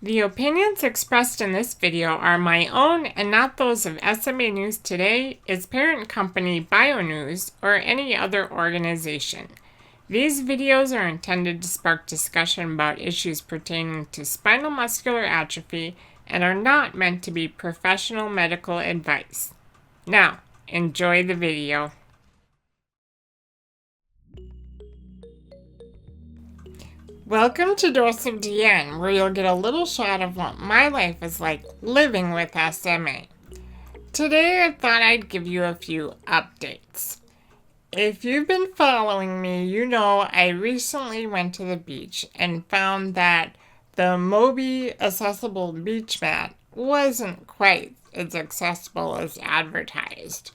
The opinions expressed in this video are my own and not those of SMA News Today, its parent company BioNews, or any other organization. These videos are intended to spark discussion about issues pertaining to spinal muscular atrophy and are not meant to be professional medical advice. Now, enjoy the video. Welcome to Dose of DN, where you'll get a little shot of what my life is like living with SMA. Today I thought I'd give you a few updates. If you've been following me, you know I recently went to the beach and found that the Moby accessible beach mat wasn't quite as accessible as advertised.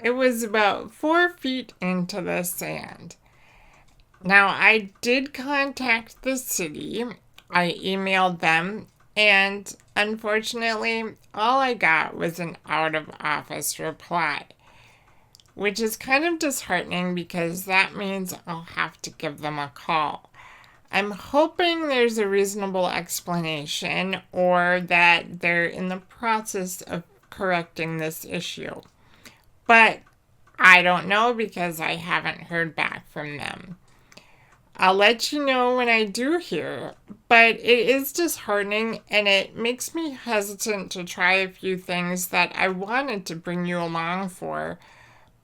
It was about 4 feet into the sand. Now, I did contact the city. I emailed them, and unfortunately, all I got was an out-of-office reply, which is kind of disheartening because that means I'll have to give them a call. I'm hoping there's a reasonable explanation or that they're in the process of correcting this issue. But I don't know because I haven't heard back from them. I'll let you know when I do hear, but it is disheartening and it makes me hesitant to try a few things that I wanted to bring you along for,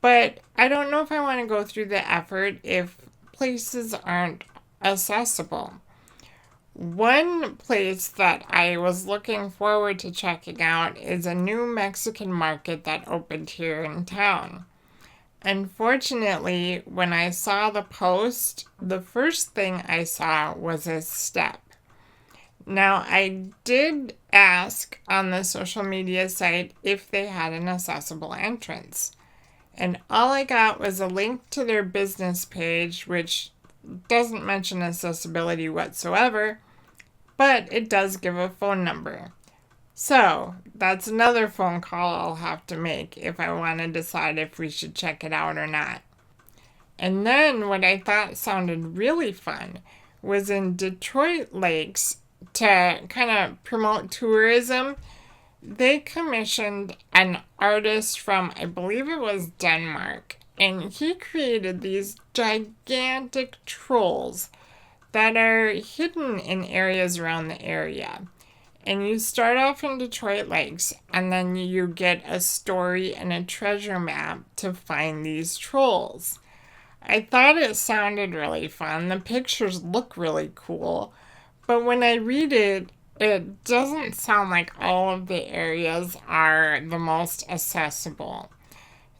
but I don't know if I want to go through the effort if places aren't accessible. One place that I was looking forward to checking out is a new Mexican market that opened here in town. Unfortunately, when I saw the post, the first thing I saw was a step. Now, I did ask on the social media site if they had an accessible entrance, and all I got was a link to their business page, which doesn't mention accessibility whatsoever, but it does give a phone number. So, that's another phone call I'll have to make if I want to decide if we should check it out or not. And then what I thought sounded really fun was in Detroit Lakes, to kind of promote tourism, they commissioned an artist from, I believe it was Denmark, and he created these gigantic trolls that are hidden in areas around the area. And you start off in Detroit Lakes, and then you get a story and a treasure map to find these trolls. I thought it sounded really fun. The pictures look really cool. But when I read it, it doesn't sound like all of the areas are the most accessible.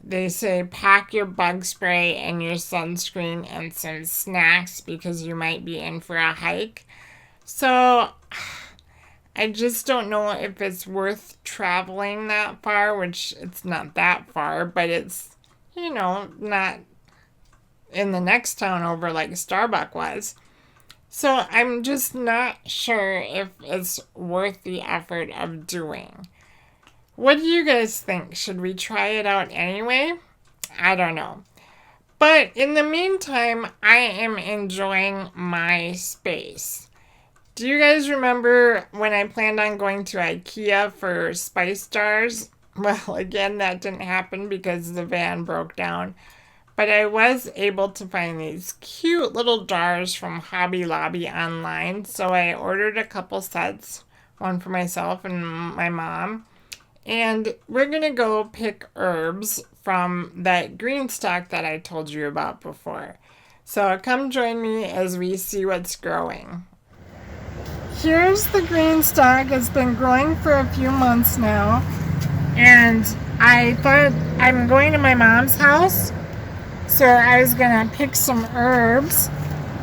They say pack your bug spray and your sunscreen and some snacks because you might be in for a hike. So I just don't know if it's worth traveling that far, which it's not that far, but it's, not in the next town over like Starbuck was. So I'm just not sure if it's worth the effort of doing. What do you guys think? Should we try it out anyway? I don't know. But in the meantime, I am enjoying my space. Do you guys remember when I planned on going to IKEA for spice jars? Well, again, that didn't happen because the van broke down. But I was able to find these cute little jars from Hobby Lobby online. So I ordered a couple sets, one for myself and my mom. And we're going to go pick herbs from that GreenStalk that I told you about before. So come join me as we see what's growing. Here's the GreenStalk. It's been growing for a few months now. And I thought I'm going to my mom's house. So I was going to pick some herbs.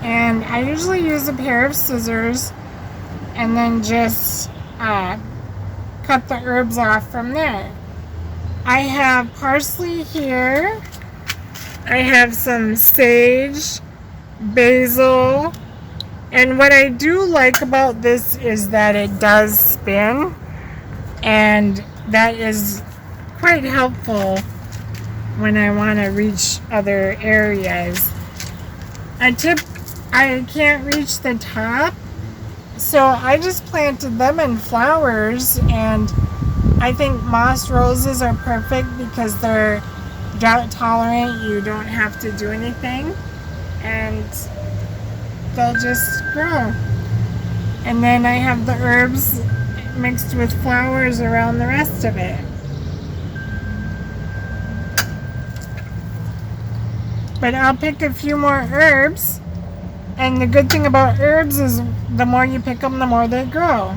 And I usually use a pair of scissors and then just cut the herbs off from there. I have parsley here. I have some sage, basil. And what I do like about this is that it does spin, and that is quite helpful when I want to reach other areas. I can't reach the top, So I just planted them in flowers, and I think moss roses are perfect because they're drought tolerant. You don't have to do anything, and they'll just grow. And then I have the herbs mixed with flowers around the rest of it. But I'll pick a few more herbs. And the good thing about herbs is the more you pick them, the more they grow.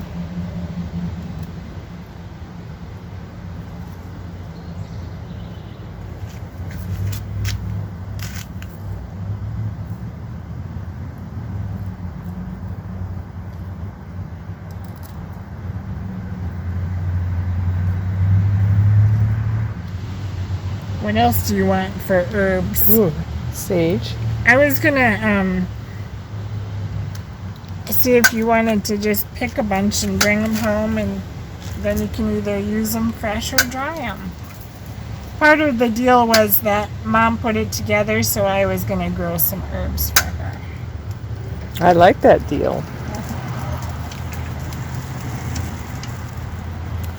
What else do you want for herbs? Ooh, sage. I was gonna see if you wanted to just pick a bunch and bring them home, and then you can either use them fresh or dry them. Part of the deal was that Mom put it together, so I was gonna grow some herbs for her. I like that deal.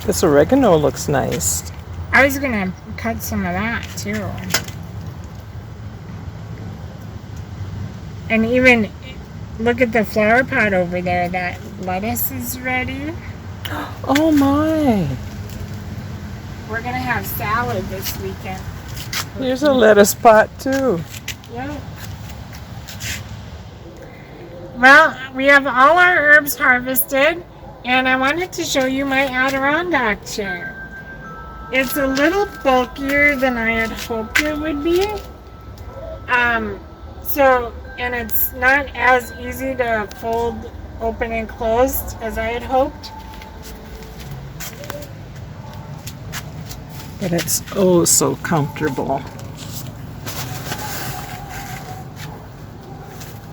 This oregano looks nice. I was gonna cut some of that too. And even look at the flower pot over there. That lettuce is ready. Oh my! We're gonna have salad this weekend. Here's a lettuce pot too. Yep. Well, we have all our herbs harvested, and I wanted to show you my Adirondack chair. It's a little bulkier than I had hoped it would be. And it's not as easy to fold open and closed as I had hoped. But it's oh so comfortable.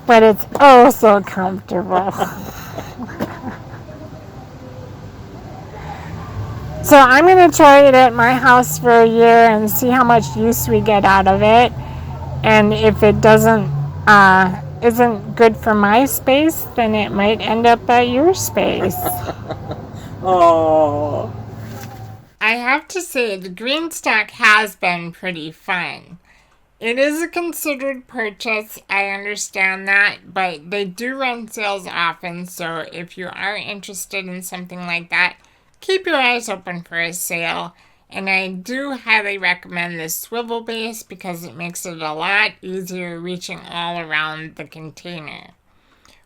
But it's oh so comfortable. So I'm going to try it at my house for a year and see how much use we get out of it. And if it isn't good for my space, then it might end up at your space. Oh. I have to say, the GreenStalk has been pretty fun. It is a considered purchase, I understand that, but they do run sales often, so if you are interested in something like that, keep your eyes open for a sale. And I do highly recommend this swivel base because it makes it a lot easier reaching all around the container.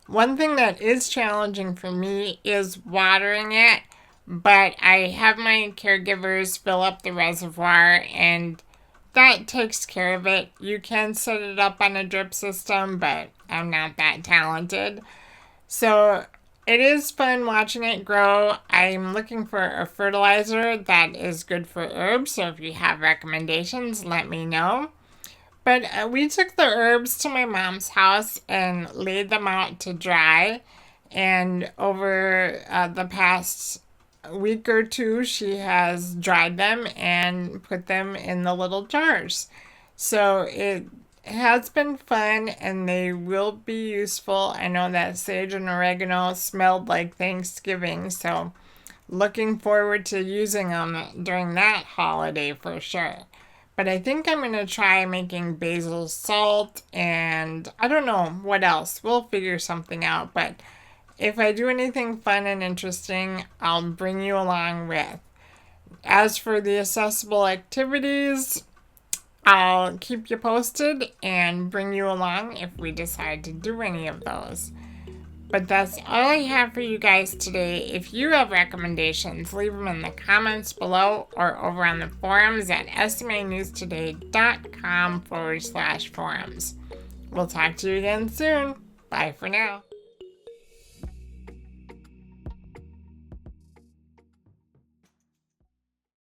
One thing that is challenging for me is watering it, but I have my caregivers fill up the reservoir and that takes care of it. You can set it up on a drip system, but I'm not that talented. So it is fun watching it grow. I'm looking for a fertilizer that is good for herbs, so if you have recommendations, let me know. But we took the herbs to my mom's house and laid them out to dry. And over the past week or two, she has dried them and put them in the little jars. So it has been fun and they will be useful. I know that sage and oregano smelled like Thanksgiving, so looking forward to using them during that holiday for sure. But I think I'm going to try making basil salt and I don't know what else. We'll figure something out, but if I do anything fun and interesting, I'll bring you along with. As for the accessible activities, I'll keep you posted and bring you along if we decide to do any of those. But that's all I have for you guys today. If you have recommendations, leave them in the comments below or over on the forums at smanewstoday.com/forums. We'll talk to you again soon. Bye for now.